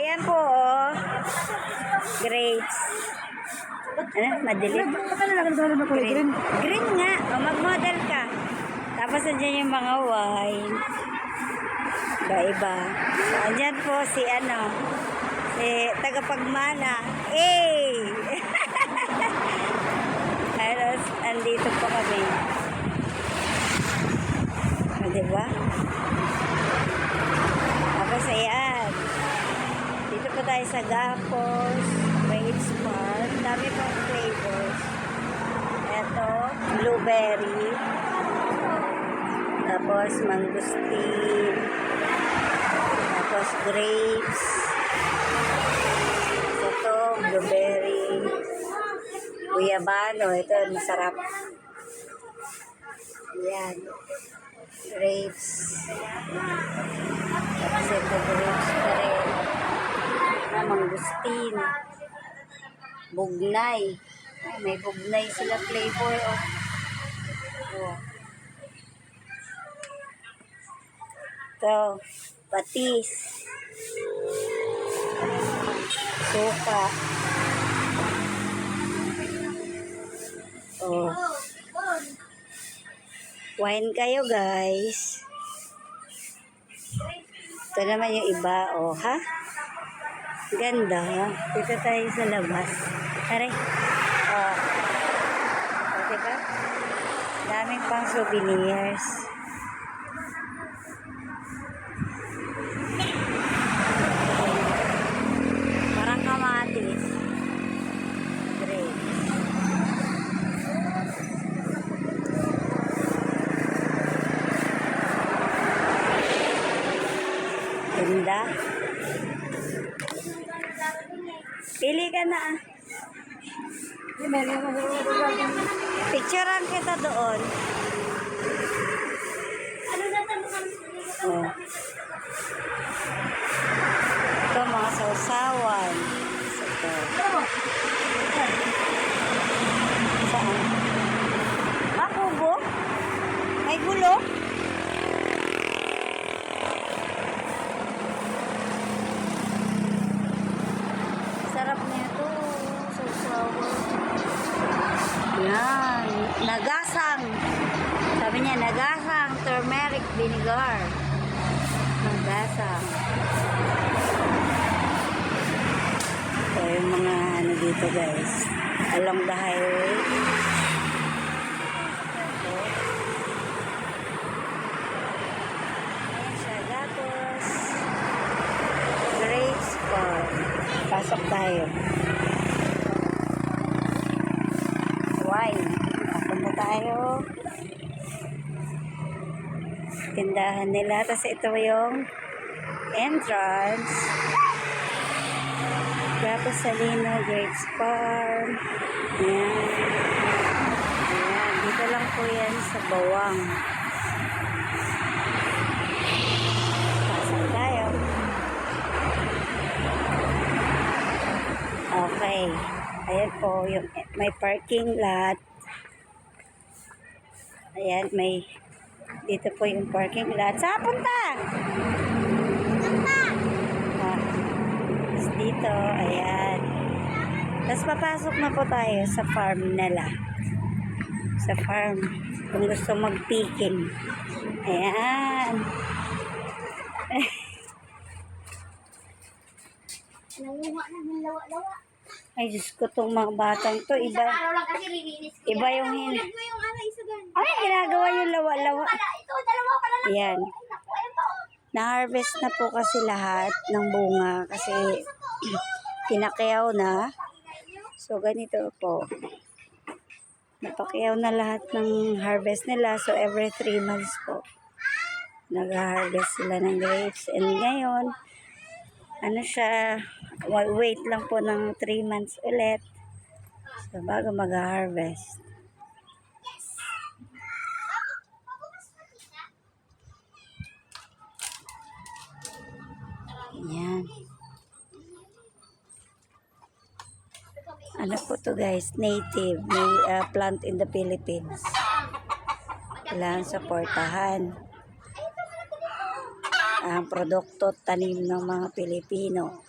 Ayan po, oh. Grapes. Ano? Madilim? Green. Green nga. O, mag-model ka. Tapos andyan yung mga wine. Iba-iba. So, andyan po si tagapagmana. Hey! Tapos, andito po kami. O, diba? Tapos, ayan. Dito po tayo sa Gapos, Grapes Farm. Dami pong flavors. Ito, blueberry. Tapos, mangustin. Tapos, grapes. Ito, blueberry. Guyabano. Ito, masarap. Ayan. Grapes. Tapos, ito, grapes pa rin. Mangustin. Bugnay. Ay, may bugnay sila flavor. Oh. Ito, patis. Suka. Oh. Wine kayo, guys. Ito naman yung iba, oh, ha? Ganda. Dito tayo sa labas. Aray. Oh. O, diba? Daming pang souvenirs. Parang kamatis. Great. Ganda. Pili ka na. Picturean kita doon. Oh. Ito mga sausawan. Ito. Saan? Kubo? May gulo? Sarap niya ito. Sausawan. Yan. Nagasang. Sabi niya, nagasang turmeric vinegar. Nagasang. Ito yung mga ano dito, guys. Along the highway. Ito. Ayan siya. Gapos. Grapes Farm. Pasok tayo. Wine. Papunta tayo. Tindahan nila. Tapos ito yung entrance. Gapos Salino, Grapes Farm. Ayan. Ayan. Dito lang po yan sa Bawang. Pasok tayo. Okay. Ayan po, yung may parking lot. Ayan, may dito po yung parking lot. Saan punta? Tapos dito, ayan. Tapos papasok na po tayo sa farm nila. Sa farm. Kung gusto mag-picking. Ayan. Ay, Diyos ko, itong mga batang to, iba yung ay, ginagawa yung lawa-lawa. Ayan. Na-harvest na po kasi lahat ng bunga kasi pinakyaw na. So, ganito po. Napakyaw na lahat ng harvest nila. So, every 3 months po, nag-harvest sila ng grapes. And ngayon, ano siya, wait lang po ng 3 months ulit. So, bago mag-harvest. Yan. Ano po to guys? Native. May plant in the Philippines. Kailangan supportahan. Ang produkto tanim ng mga Pilipino.